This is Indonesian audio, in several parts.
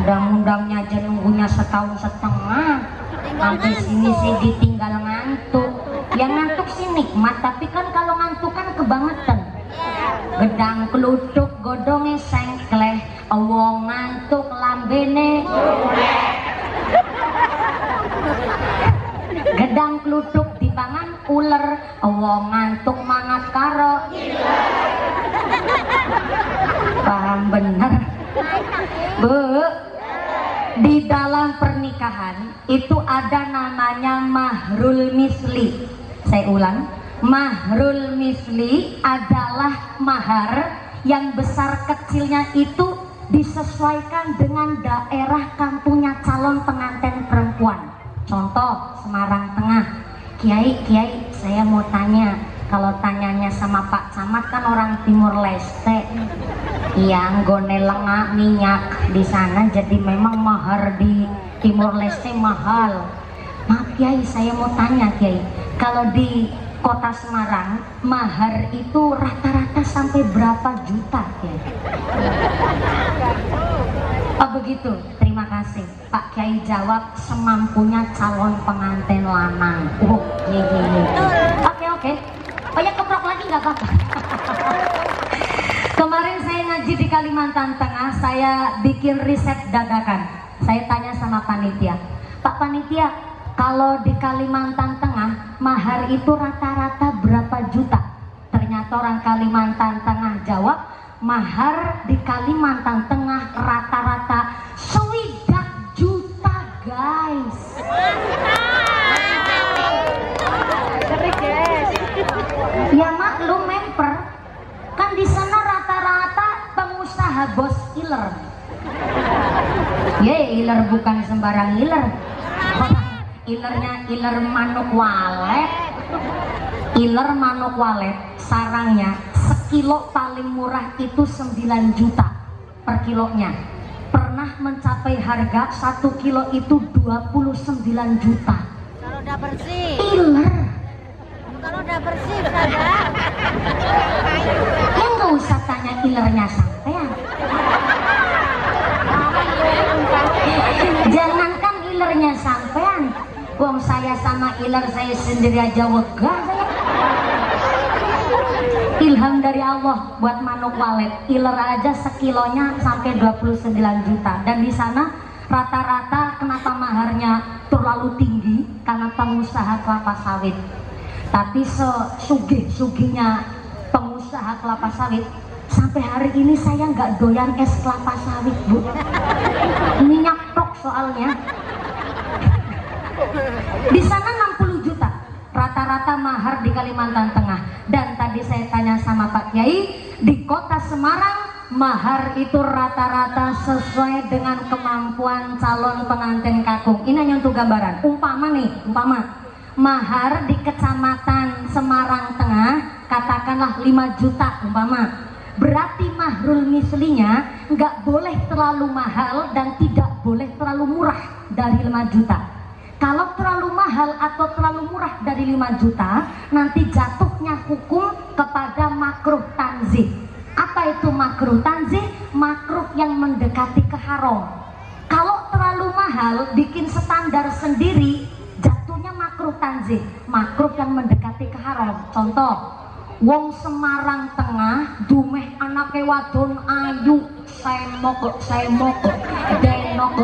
Undang-undangnya aja nunggunya setahun setengah. Sampai sini sih ditinggal ngantuk. Yang ngantuk sih nikmat, tapi kan kalau ngantuk kan kebangetan. Gedang kluthuk godonge sengkleh, wong ngantuk lambene. Gedang kluthuk dipangan uler, wong ngantuk mangat karo. Paham bener. Bu, di dalam pernikahan itu ada namanya mahrul misli. Saya ulang, mahrul misli adalah mahar yang besar kecilnya itu disesuaikan dengan daerah kampungnya calon pengantin perempuan. Contoh Semarang Tengah. Kiai, saya mau tanya, kalau tanyanya sama Pak Camat kan orang Timur Leste. Iya, nggone lengak minyak di sana, jadi memang mahar di Timur Leste mahal. Maaf Kiai, saya mau tanya Kiai, kalau di kota Semarang mahar itu rata-rata sampai berapa juta Kiai? Oh begitu, terima kasih. Pak Kiai jawab semampunya calon pengantin lanang. Oke. Oh ya, keprok lagi nggak apa-apa. Kemarin saya ngaji di Kalimantan Tengah, saya bikin riset dadakan. Saya tanya sama panitia, Pak Panitia, kalau di Kalimantan Tengah mahar itu rata-rata berapa juta? Ternyata orang Kalimantan Tengah jawab, mahar di Kalimantan Tengah rata-rata 1 juta guys. Ya maklum memper, kan di sana rata-rata pengusaha bos iler. Iler bukan sembarang iler. Ilernya iler manuk walet. Iler manuk walet sarangnya sekilo paling murah itu 9 juta per kilonya. Pernah mencapai harga 1 kilo itu 29 juta. Kalau udah bersih. Iler. Kalau udah bersih berapa? Ya nggak usah tanya ilernya sampean. Jangankan ilernya sampean, wong saya sama iler saya sendiri aja wegah saya. Ilham dari Allah buat manuk walet, iler aja sekilonya sampai 29 juta. Dan di sana rata-rata kenapa maharnya terlalu tinggi? Karena pengusaha kelapa sawit. Tapi sesugih-sugihnya pengusaha kelapa sawit, sampai hari ini saya nggak doyan es kelapa sawit Bu. Minyak tok soalnya. Di sana 60 juta rata-rata mahar di Kalimantan Tengah. Dan tadi saya tanya sama Pak Kiai, di kota Semarang mahar itu rata-rata sesuai dengan kemampuan calon pengantin kakung. Ini hanya untuk gambaran. Umpama mahar di kecamatan Semarang Tengah katakanlah 5 juta umpama. Berarti mahrul mislinya nggak boleh terlalu mahal dan tidak boleh terlalu murah dari 5 juta. Kalau terlalu mahal atau terlalu murah dari 5 juta, nanti jatuhnya hukum kepada makruh tanzih. Apa itu makruh tanzih? Makruh yang mendekati ke haram. Kalau terlalu mahal bikin standar sendiri, jatuhnya makruh tanzih, makruh yang mendekati ke haram. Contoh, wong Semarang Tengah dumeh anake wadon ayu, semok denok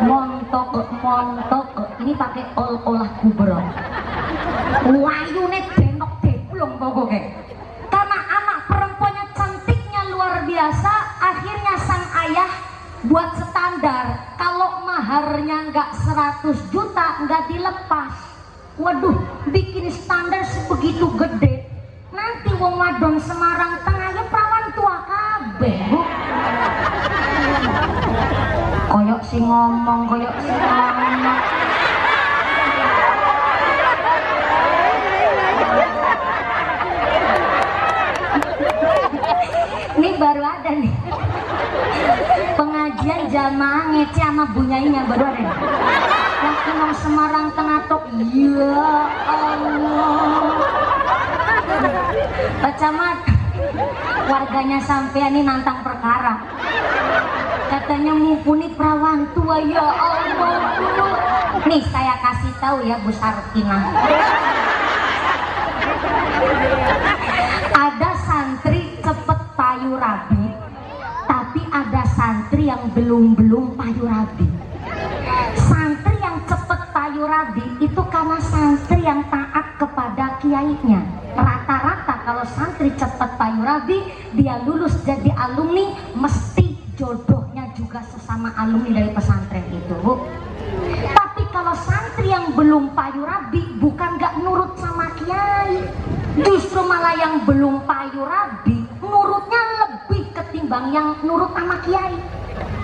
montok ini pakai olah kubro wayune denok deplong pokoknya. Karena anak perempuannya cantiknya luar biasa, akhirnya sang ayah buat standar kalau maharnya nggak 100 juta nggak dilepas. Waduh, bikin standar sebegitu gede, nanti wong wadon Semarang Tengah ya perawan tua kabeh Bu. Koyok si ngomong. Ini baru ada nih pengajian jamaah ngece sama bunyainya, baru ada nih. Waktu nong Semarang Tengah tok, ya Allah. Pak Camat, warganya sampean ini nantang perkara. Kata katanya mumpuni perawan tua, ya Allah dulu. Nih saya kasih tahu ya Bu Sarkina. Ada santri cepet payu rabi, tapi ada santri yang belum payu rabi. Santri yang cepet payu rabi itu karena santri yang taat kepada kiainya. Rata-rata kalau santri cepet payu rabi, dia lulus jadi alumni, mesti jodohnya juga sesama alumni dari pesantren itu, Bu. Tapi kalau santri yang belum payu rabi, bukan gak nurut sama kiai, justru malah yang belum payu rabi nurutnya lebih ketimbang yang nurut sama kiai.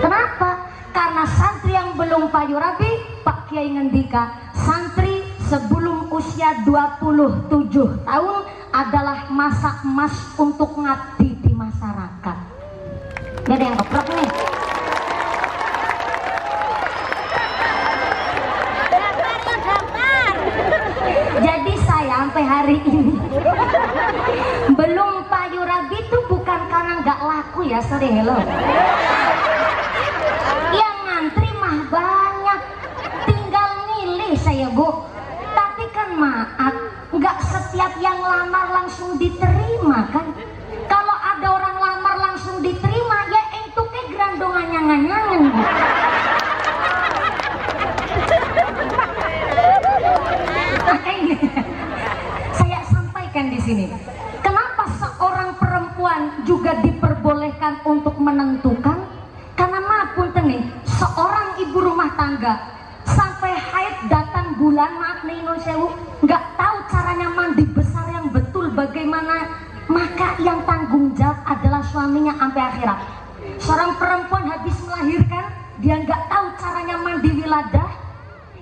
Kenapa? Karena santri yang belum payu rabi, Pak Kiai ngendika, santri sebelum usia 27 tahun adalah masa emas untuk ngabdi di masyarakat. Gak ada yang keprok nih. Jadi saya sampai hari ini belum payu rabi itu bukan karena nggak laku ya, sorry hello. Yang ngantri mah banyak, tinggal milih saya, Bu. Tapi kan maaf, nggak setiap yang lamar langsung diterima kan. Kalau ada orang lamar langsung diterima, ya itu ke gerandongannya nganyangan, Bu. Makanya saya sampaikan di sini, kenapa seorang perempuan juga diperbolehkan untuk menentukan? Karena maafun nih, seorang ibu rumah tangga sampai haid datang bulan, maaf nih Nun Sewu, nggak tahu caranya mandi besar yang betul bagaimana, maka yang tanggung jawab adalah suaminya sampai akhirat. Seorang perempuan habis melahirkan, dia nggak tahu caranya mandi wiladah,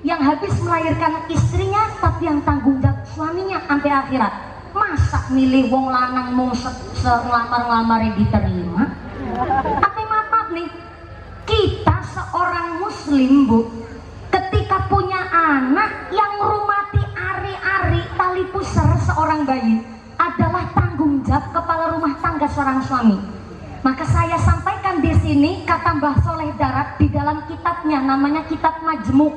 yang habis melahirkan istrinya, tapi yang tanggung jawab suaminya sampai akhirat. Masa milih wong lanang mau ngelamar-ngelamarnya diterima? Tapi maaf nih, kita seorang muslim, Bu, ketika punya anak yang rumati ari-ari tali pusar seorang bayi adalah tanggung jawab kepala rumah tangga seorang suami. Maka saya sampaikan di sini kata Mbah Soleh Darat di dalam kitabnya, namanya Kitab Majmu',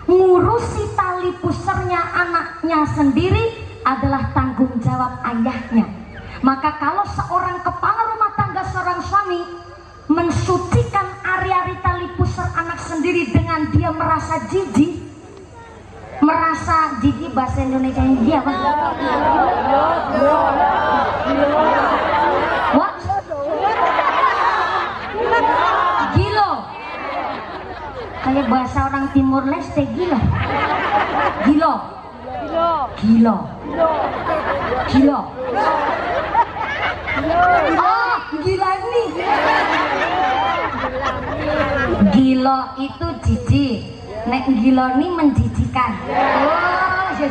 ngurusi tali pusarnya anaknya sendiri adalah tanggung jawab ayahnya. Maka kalau seorang kepala rumah tangga, seorang suami mensucikan ari-ari tali pusar anak sendiri dengan dia merasa jijik, bahasa Indonesia dia apa? What? Gilo. Kayak bahasa orang Timur Leste, gilo. Gilo. Gilo. Gilo. Oh, gila nih. Gilo itu jijik. Nek gilo ini menjijikan. Oh, ya.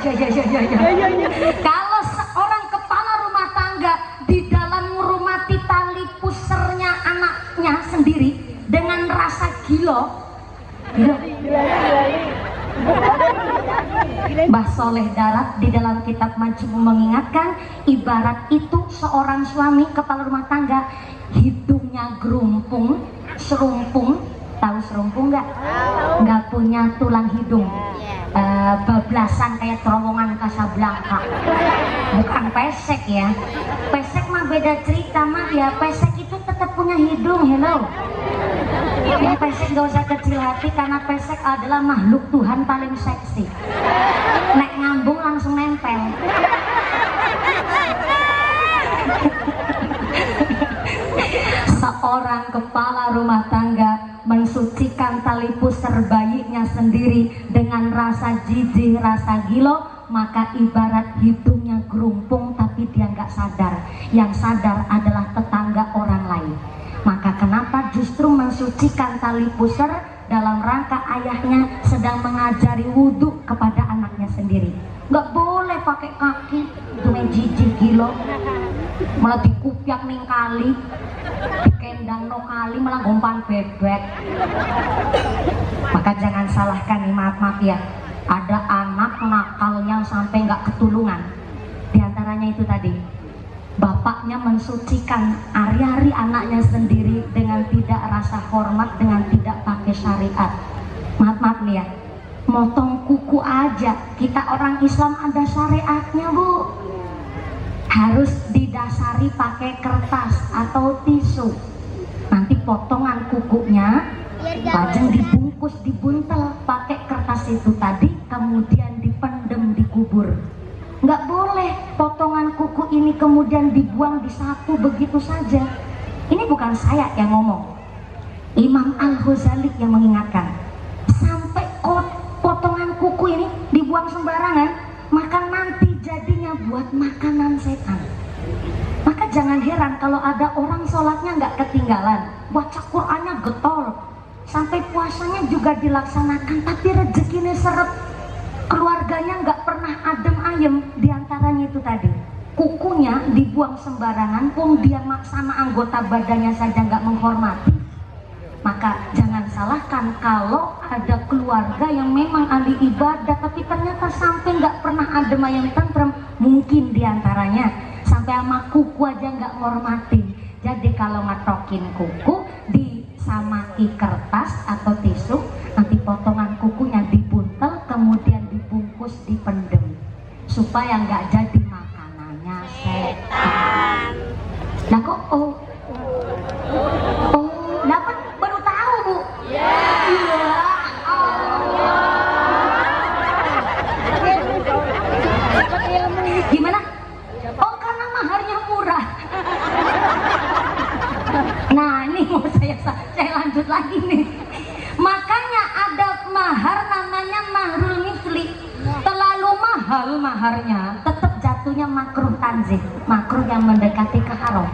Kalau seorang kepala rumah tangga di dalam ngurmati tali pusernya anaknya sendiri dengan rasa gilo, Mbah Soleh Darat di dalam kitab Majmu' mengingatkan, ibarat itu seorang suami kepala rumah tangga hidungnya gerumpung, serumpung. Tahu serumpung nggak? Nggak punya tulang hidung, bablasan kayak terowongan Casablanca. Bukan pesek ya, pesek mah beda cerita mah ya. Pesek itu tetap punya hidung, hello. Yang pesek gak usah kecil hati karena pesek adalah makhluk Tuhan paling seksi. Nek ngambung langsung nempel. Seorang kepala rumah tangga mensucikan tali pusar bayinya sendiri dengan rasa jijik, rasa gilo, maka ibarat hidungnya gerumpung tapi dia nggak sadar. Yang sadar adalah tetangga orang lain. Maka kenapa justru mensucikan tali pusar dalam rangka ayahnya sedang mengajari wudhu kepada anaknya sendiri. Nggak boleh pakai kaki, itu jijik gilo, malah dikupiak ning kali, dikendang no kali, malah gompan bebek. Maka jangan salahkan nih, maaf ya, ada anak nakalnya sampai nggak ketulungan. Di antaranya itu tadi, bapaknya mensucikan hari-hari anaknya sendiri dengan tidak rasa hormat, dengan tidak pakai syariat. Maaf nih ya, motong kuku aja kita orang Islam ada syariatnya Bu, harus didasari pakai kertas atau tisu. Nanti potongan kukunya lajeng dibungkus, dibuntel pakai kertas itu tadi, kemudian dipendem, dikubur. Nggak boleh potongan kuku ini kemudian dibuang, disapu begitu saja. Ini bukan saya yang ngomong, Imam Al-Ghazali yang mengingatkan. Sampai potongan kuku ini dibuang sembarangan, maka nanti jadinya buat makanan setan. Maka jangan heran kalau ada orang sholatnya nggak ketinggalan, baca Qur'annya getol, sampai puasanya juga dilaksanakan, tapi rezekinya seret, keluarganya nggak pernah adem ayem. Diantaranya itu tadi, kukunya dibuang sembarangan, pun dia sama anggota badannya saja nggak menghormati. Maka jangan salahkan kalau ada keluarga yang memang ahli ibadah tapi ternyata sampai nggak pernah adem ayem tentrem. Mungkin diantaranya sampai sama kuku aja nggak menghormati. Jadi kalau ngetokin kuku disamaki kertas atau tisu, nanti potongan kukunya dibuntel, kemudian dibungkus, dipendem, supaya nggak jadi makanannya setan. Nah kok dapat baru tahu Bu? Ya Allah. Gimana? Oh karena maharnya murah. Nah ini mau saya lanjut lagi nih. Makanya ada mahar namanya mahrul misli. Terlalu mahal maharnya tetap jatuhnya makruh tanzih, makruh yang mendekati ke haram.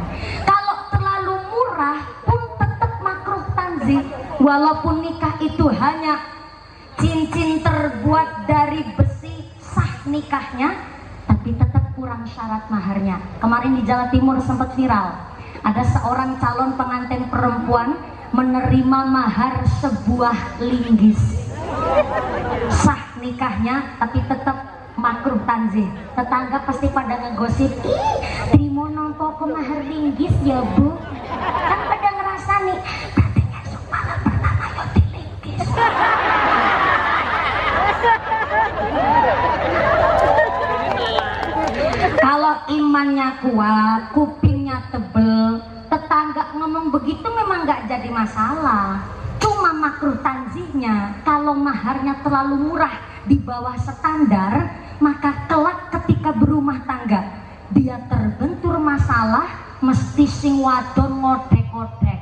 Kalau terlalu murah pun tetap makruh tanzih. Walaupun nikah itu hanya cincin terbuat dari besi, sah nikahnya, tapi tetap kurang syarat maharnya. Kemarin di Jawa Timur sempat viral, ada seorang calon pengantin perempuan menerima mahar sebuah linggis, sah nikahnya tapi tetap makruh tanzih. Tetangga pasti pada ngegosip, ih terima nompo ke mahar linggis ya Bu, kan pada ngerasa nih katanya sok malam pertama yo di linggis. Kalau imannya kuat, kupingnya tebel, tetangga ngomong begitu memang nggak jadi masalah. Cuma makruh tanzihnya kalau maharnya terlalu murah di bawah standar, maka kelak ketika berumah tangga dia terbentur masalah, mesti sing wadon ngodek-ngodek.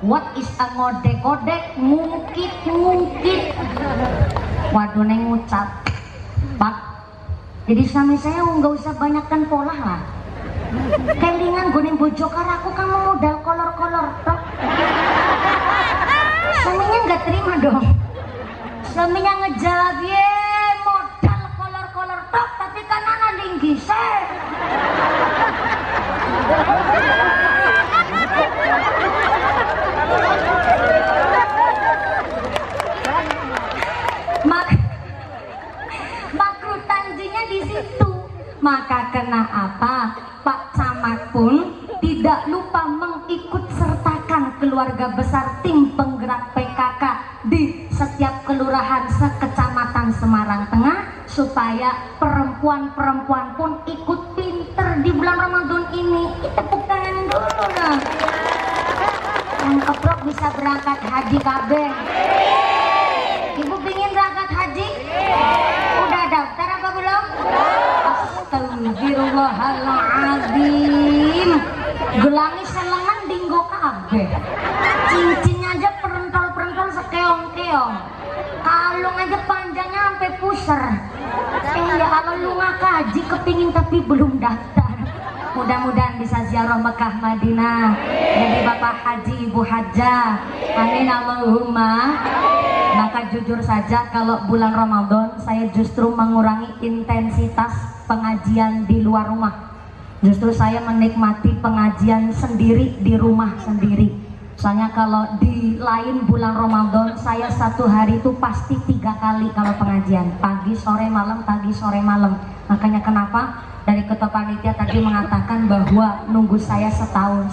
What is a ngodek-ngodek? Ngungkit-ngungkit. Wadone ngucap, Pak, jadi suami saya nggak usah banyakkan pola lah. Kelingan gue bojo karaku kamu modal kolor-kolor toh. Suaminya nggak terima dong. Suaminya ngejawab, ye modal kolor-kolor toh, tapi kan anak linggis. Makruh tanzinya di situ. Maka kena apa? Pak Camat pun tidak lupa mengikut sertakan keluarga besar tim penggerak PKK di setiap kelurahan sekecamatan Semarang Tengah, supaya perempuan-perempuan pun ikut pinter di bulan Ramadan ini. Tepuk tangan dulu dong. Yang keprok bisa berangkat haji kabeh. Ibu pingin berangkat haji? Udah daftar apa belum? Astagfirullahaladzim. Gelangi selengan dinggo kabeh. Cincinnya aja perentol-perentol sekeong-keong. Kalung aja panjangnya sampai puser. Ya kalau lu nggak kaji kepingin tapi belum daftar. Mudah-mudahan bisa ziarah Mekah Madinah. Jadi Bapak Haji, Ibu Hajjah. Amin Allahumma. Maka jujur saja kalau bulan Ramadan saya justru mengurangi intensitas pengajian di luar rumah. Justru saya menikmati pengajian sendiri di rumah sendiri. Soalnya kalau di lain bulan Ramadan saya satu hari itu pasti 3 kali kalau pengajian, pagi sore malam, pagi sore malam. Makanya kenapa dari ketua panitia tadi mengatakan bahwa nunggu saya 1,5 tahun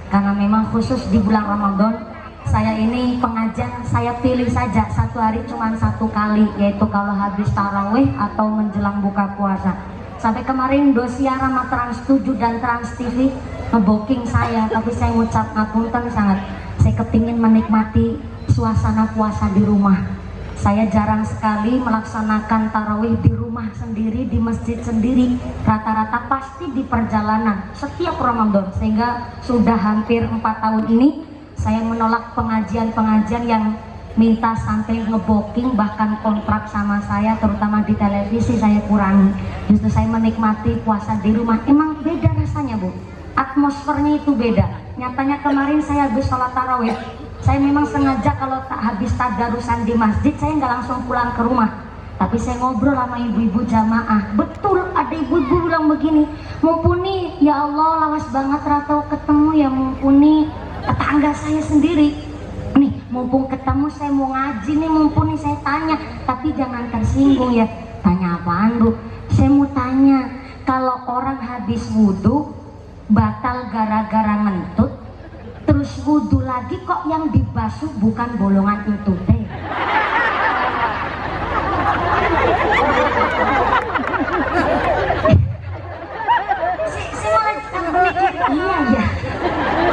karena memang khusus di bulan Ramadan saya ini pengajian saya pilih saja satu hari cuma 1 kali, yaitu kalau habis tarawih atau menjelang buka puasa. Sampai kemarin Indosiar sama Trans 7 dan Trans TV ngebooking saya, tapi saya ngucap ngapunten sangat. Saya kepingin menikmati suasana puasa di rumah. Saya jarang sekali melaksanakan tarawih di rumah sendiri, di masjid sendiri. Rata-rata pasti di perjalanan setiap Ramadan, sehingga sudah hampir 4 tahun ini saya menolak pengajian-pengajian yang minta sampai ngebooking, bahkan kontrak sama saya, terutama di televisi saya kurangi. Justru saya menikmati puasa di rumah. Emang beda rasanya, Bu. Atmosfernya itu beda. Nyatanya kemarin saya habis sholat tarawih, saya memang sengaja kalau tak habis tadarusan di masjid, saya nggak langsung pulang ke rumah. Tapi saya ngobrol sama ibu-ibu jamaah. Betul, ada ibu-ibu bilang begini, mumpuni, ya Allah lawas banget Ratau ketemu ya, mumpuni tetangga saya sendiri. Nih, mumpung ketemu saya mau ngaji nih, mumpuni saya tanya. Tapi jangan tersinggung ya. Tanya apaan, Bu? Saya mau tanya, kalau orang habis wudhu batal gara-gara ngentut, terus wudhu lagi kok yang dibasuh bukan bolongan itu teh? Saya malah mikir, iya ya.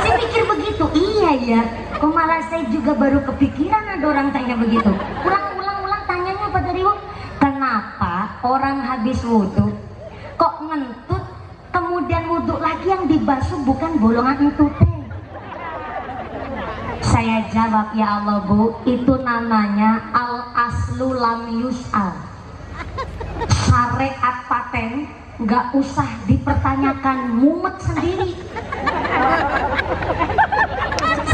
Saya pikir begitu, iya ya. Kok malah saya juga baru kepikiran ada orang tanya begitu. Ulang tanyanya apa tadi, Bu? Kenapa orang habis wudhu kok ngentut, kemudian wudhu lagi yang dibasuh bukan bolongan itu teh? Saya jawab, ya Allah Bu, itu namanya al-aslu lam yus'al. Syariat paten nggak usah dipertanyakan, mumet sendiri.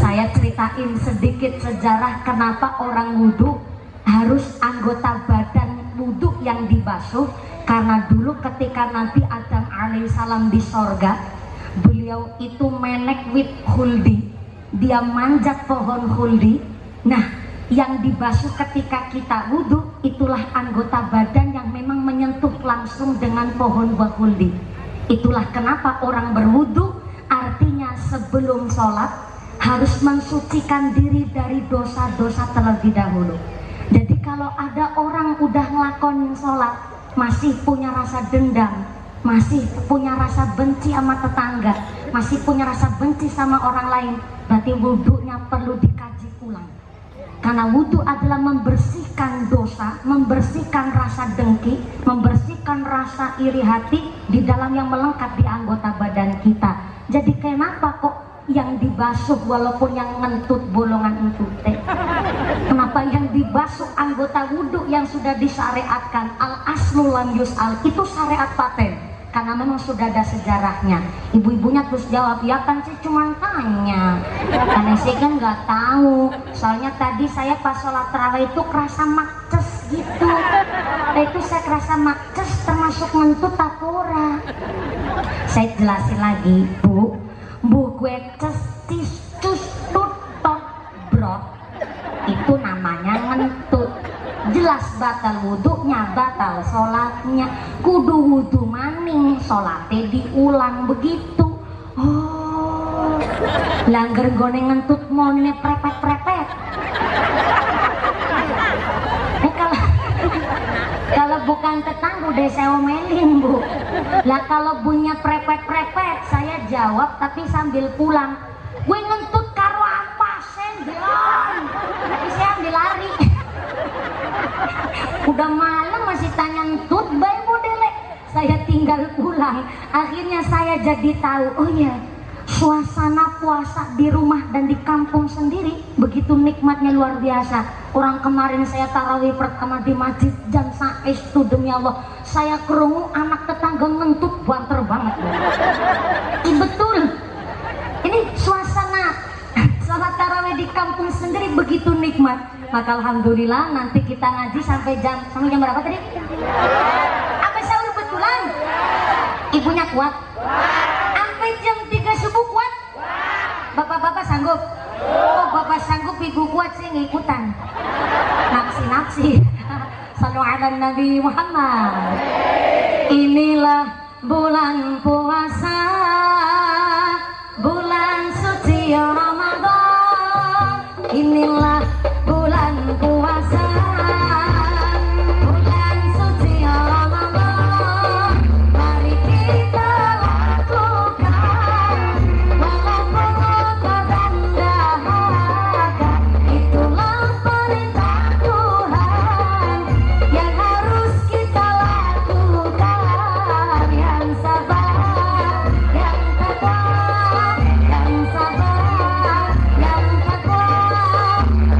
Saya ceritain sedikit sejarah kenapa orang wudhu harus anggota badan wudhu yang dibasuh. Karena dulu ketika Nabi Adam alaihissalam di sorga, beliau itu menek with huldi, dia manjat pohon huldi. Nah, yang dibasuh ketika kita wudhu itulah anggota badan yang memang menyentuh langsung dengan pohon buah huldi. Itulah kenapa orang berwudhu artinya sebelum sholat harus mensucikan diri dari dosa-dosa terlebih dahulu. Jadi kalau ada orang udah ngelakonin sholat masih punya rasa dendam, masih punya rasa benci sama tetangga, masih punya rasa benci sama orang lain, berarti wudhunya perlu dikaji ulang. Karena wudhu adalah membersihkan dosa, membersihkan rasa dengki, membersihkan rasa iri hati di dalam yang melengkap di anggota badan kita. Jadi kenapa kok yang dibasuh walaupun yang ngentut bolongan itu teh? Kenapa yang dibasuh anggota wudhu yang sudah disyariatkan al-aslu lam yus'al, itu syariat paten? Karena memang sudah ada sejarahnya. Ibu-ibunya terus jawab, ya kan saya cuma tanya, karena saya kan nggak tahu. Soalnya tadi saya pas sholat tarawih itu kerasa makces gitu. Itu saya kerasa makces termasuk ngentut tapora. Saya jelasin lagi, Bu gue cestis cus tutot brot, itu namanya ngentut. Jelas batal wudhunya, batal sholatnya. Kudu wudhu maning, sholatnya diulang begitu. Oh, langgar gone ngentut mone prepet-prepet. Kalau bukan tetangga udah saya omelin, Bu. Lah kalau bunyinya prepet-prepet saya jawab tapi sambil pulang. Gue ngentut karo apa sendian? Tapi saya ambil lari. Udah malam masih tanya ngentut, bae modele. Saya tinggal pulang. Akhirnya saya jadi tahu, oh ya, suasana puasa di rumah dan di kampung sendiri begitu nikmatnya, luar biasa. Orang kemarin saya tarawih pertama di masjid jam saestu, demi Allah saya kerungu anak tetangga ngentut banter banget. Betul, ini suasana salat tarawih di kampung sendiri begitu nikmat. Maka alhamdulillah nanti kita ngaji sampai jam berapa tadi? Sampai sahur betulan? Ibunya kuat? Sampai jam 3 subuh kuat? Bapak-bapak sanggup? Oh, bapak sanggup, ibu kuat, sih ngikutan. Naksi-naksi. Sallu ala Nabi Muhammad. Inilah bulan puasa, bulan suci Ramadan. Inilah bulan puasa, bulan suci Ramadan. Mari kita lakukan walaupun kadang dahaga. Itulah perintah Tuhan yang harus kita lakukan. Yang sabar, yang takwa, yang sabar, yang takwa,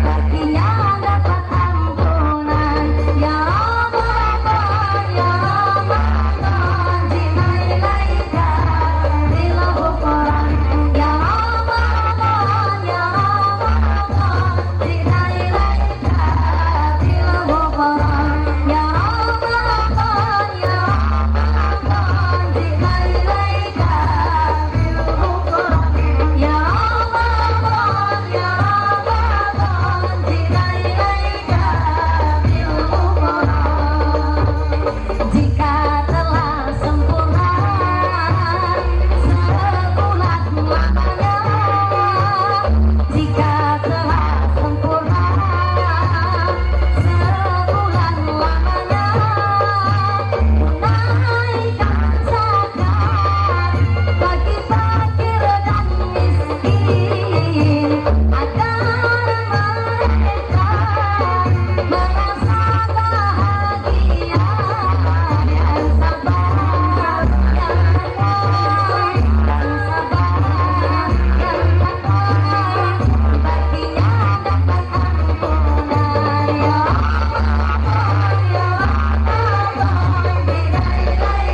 baginya dapat ampunan. Ya Ramadan, ya Ramadan, jinailaika bil ghufran. Ya Ramadan, ya Ramadan, jinailaika bil ghufran. Ya Ramadan, ya Ramadan, jinailaika bil ghufran. Ya Ramadan, ya Ramadan, jinailaika bil ghufran. Jika telah sempurna sebulan lamanya, jika telah sempurna sebulan lamanya, naikkan zakat bagi fakir dan miskin agar mereka merasa bahagia. Yang sabar, yang takwa, yang sabar, yang takwa, baginya dapat ampunan. Ya Ramadan, ya Ramadan, jinailaika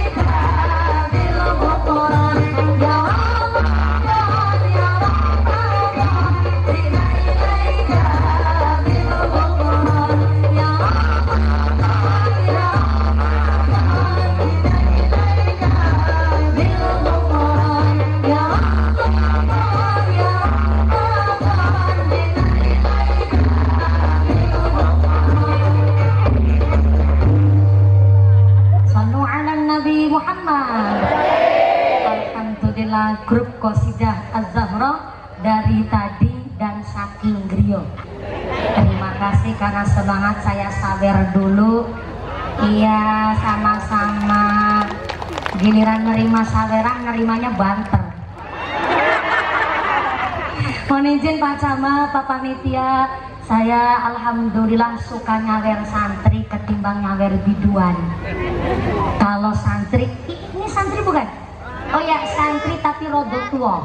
bil ghufran. Ya Ramadan, ya Ramadan, jinailaika bil ghufran. Ya Ramadan, ya Ramadan, jinailaika bil ghufran. Ya Ramadan, ya Ramadan, jinailaika bil ghufran. Sallu ala Nabi Muhammad. Alhamdulillah, grup Qasidah Az-Zahra dari tadi dan saking griyo. Terima kasih karena semangat, saya sabar dulu. Iya, sama-sama. Giliran nerima saweran, nerimanya banter. Mohon izin Pak Camat, Pak Panitia, saya alhamdulillah suka nyawer santri ketimbang nyawer biduan. Kalau santri, ini santri bukan? Oh ya, santri tapi rodo tua.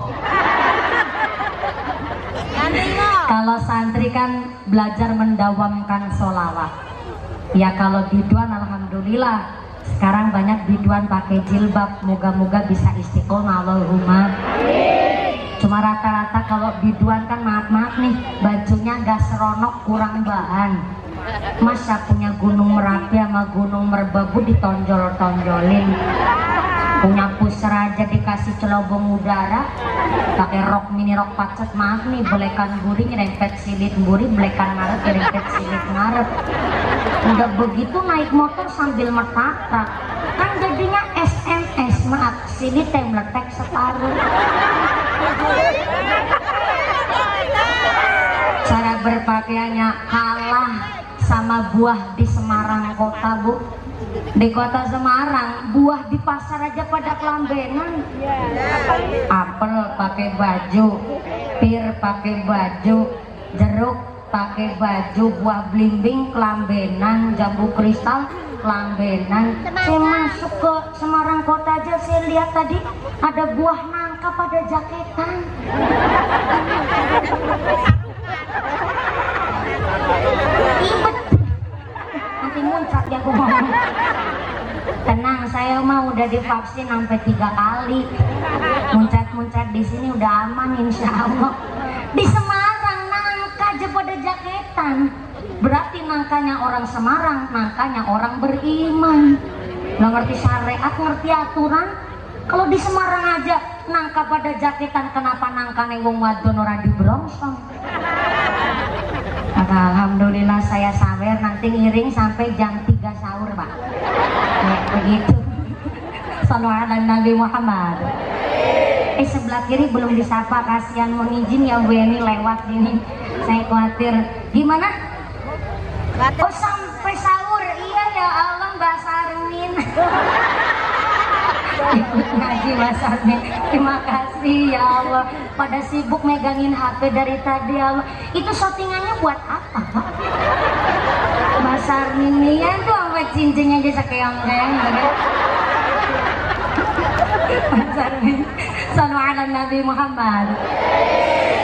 Kalau santri kan belajar mendawamkan sholawat. Ya kalau biduan alhamdulillah sekarang banyak biduan pakai jilbab, moga-moga bisa istiqomah Allahumma. Cuma rata-rata kalau biduan kan maaf-maaf nih, bajunya gak seronok, kurang bahan. Masa punya Gunung Merapi sama Gunung Merbabu ditonjol-tonjolin, punya pusar aja dikasih celobong udara, pakai rok mini rok pacet, maaf nih, belekan buri nyerempet silit buri, belekan ngarep nyerempet silit ngarep. Udah begitu naik motor sambil metakrak, kan jadinya SMS, maaf, silit yang meletek separuh. Cara berpakaiannya kalah sama buah di Semarang kota, Bu. Di kota Semarang buah di pasar aja pada kelambenan. Apel pakai baju, pir pakai baju, jeruk pakai baju, buah blimbing kelambenan, jambu kristal kelambenan. Saya masuk ke Semarang kota aja, saya lihat tadi ada buah nangka pada jaketan. Ibet, nanti muncrat ya aku ngomong. Tenang, saya mah udah divaksin sampai 3 kali. Muncrat-muncrat di sini udah aman insya Allah. Di Semarang nangka aja pada jaketan. Berarti nangkanya orang Semarang, nangkanya orang beriman. Nggak ngerti syariat, ngerti aturan. Kalau di Semarang aja nangka pada jaketan, kenapa nangkane wong wadon ora dibrongsong? Maka alhamdulillah saya sawer, nanti ngiring sampai jam 3 sahur, Pak. Ya, begitu. Sallu ala Nabi Muhammad. Sebelah kiri belum disapa, kasihan, mau izin ya Bu Eni lewat gini. Saya khawatir. Gimana? Oh sampai sahur, iya ya Allah Mbak Sarmin. Ikut ngaji Mas Sarmin. Terima kasih ya Allah. Pada sibuk megangin HP dari tadi ya Allah. Itu shootingannya buat apa Pak? Mas Sarmin nih ya tuh sampai cincinnya aja sekeong-keong. Mas Sarmin. Sallu ala Nabi Muhammad.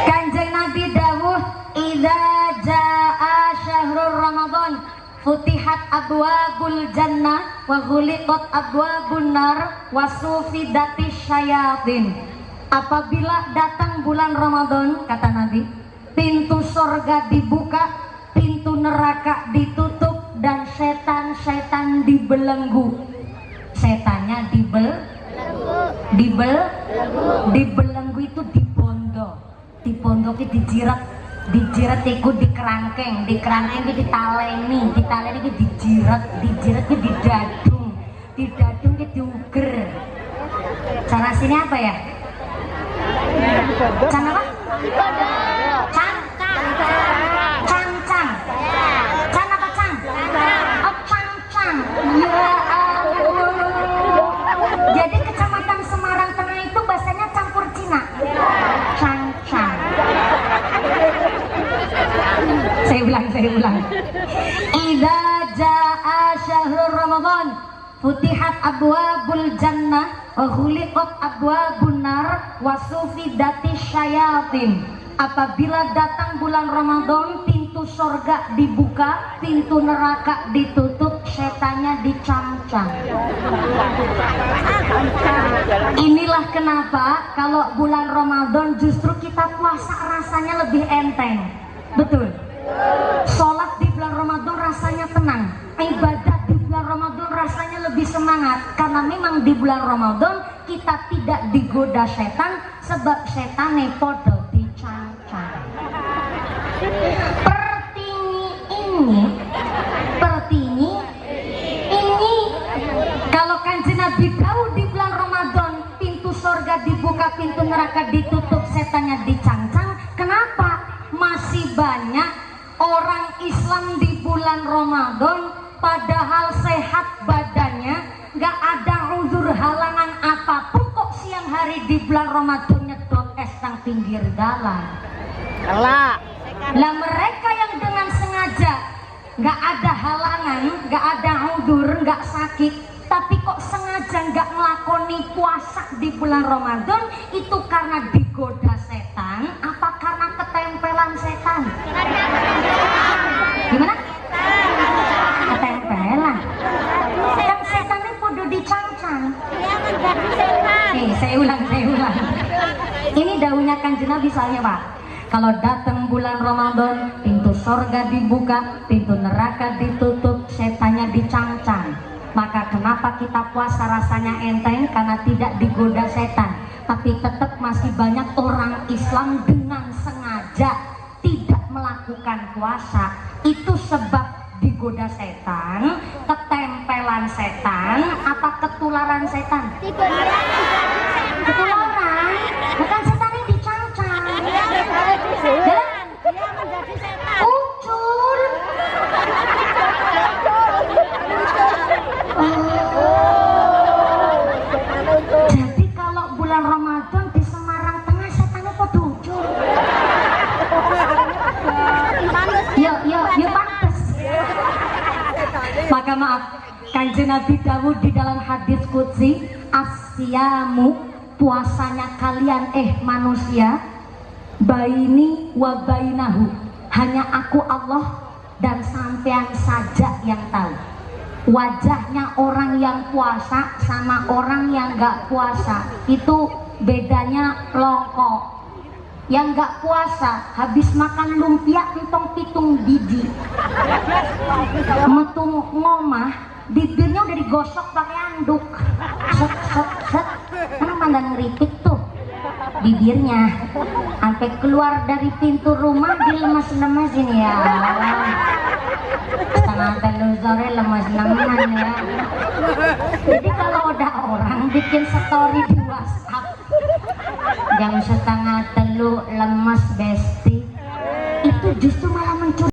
Kanjeng Nabi dawuh, idza jaa syahrul Ramadan futihat abwabul jannah wa ghuliqat abwabun nar wa sufidatis syayatin. Apabila datang bulan Ramadan, kata Nabi, pintu surga dibuka, pintu neraka ditutup, dan setan-setan dibelenggu. Setannya dibelenggu itu dibondok, itu dijirat itu dikerangkeng itu ditaleni itu dijirat itu didadung itu diuger. Cara sini apa ya? Can apa? Cang. Can apa cang? Oh cang. Ya Allah. Jadi kecamatan Semarang Tengah itu bahasanya campur Cina. Cang. Saya ulang. Idza jaa syahrul Ramadan futihat abwabul jannah wa ghuliqat abwabun nar wa sufidatis syayatin. Apabila datang bulan Ramadan, pintu surga dibuka, pintu neraka ditutup, setannya dicamcam. Inilah kenapa kalau bulan Ramadan justru kita puasa rasanya lebih enteng. Betul. Sholat di bulan Ramadan rasanya tenang, ibadah di bulan Ramadan rasanya lebih semangat, karena memang di bulan Ramadan kita tidak digoda setan, sebab setan podo dicangcang. Pertini ini kalau Kanjeng Nabi tahu di bulan Ramadan pintu surga dibuka, pintu neraka ditutup, setannya dicangcang. Kenapa? Masih banyak orang Islam di bulan Ramadan padahal sehat badannya, gak ada uzur halangan apapun, kok siang hari di bulan Ramadan nyedot es nang pinggir jalan. Lah mereka yang dengan sengaja gak ada halangan, gak ada uzur, gak sakit, tapi kok sengaja gak ngelakoni puasa di bulan Ramadan, itu karena digoda setan apa karena ketempelan setan? Gimana? Ketempelan. Kan setannya kudu dicangcang. Saya ulang. Ini daunnya Kanjeng Nabi soalnya Pak. Kalau datang bulan Ramadan, pintu surga dibuka, pintu neraka ditutup, setannya dicangcang. Maka kenapa kita puasa rasanya enteng? Karena tidak digoda setan. Tapi tetap masih banyak orang Islam dengan sengaja tidak melakukan puasa. Itu sebab digoda setan, ketempelan setan, apa ketularan setan? Ketularan. Bukan setannya dicangcang. Ya? Ucul. Jadi kalau bulan Ramadan di Semarang Tengah setannya kok ucul. Ya pantes. Maka maaf, Kanjeng Nabi Dawud di dalam hadis qudsi, asyamu, puasanya kalian manusia, baini wa bainahu, hanya aku Allah dan sampean saja yang tahu. Wajahnya orang yang puasa sama orang yang gak puasa itu bedanya longkok. Yang gak puasa habis makan lumpia entong pitung biji, metu ngomah bibirnya udah digosok pakai anduk, set kan mandang ngeripik tuh bibirnya sampai keluar dari pintu rumah dilemas-lemesin ya Allah. Setengah 3 sore lemes nemen ya. Jadi kalau udah orang bikin story di WhatsApp jam setengah 3 lemes besti, itu justru malah mencuri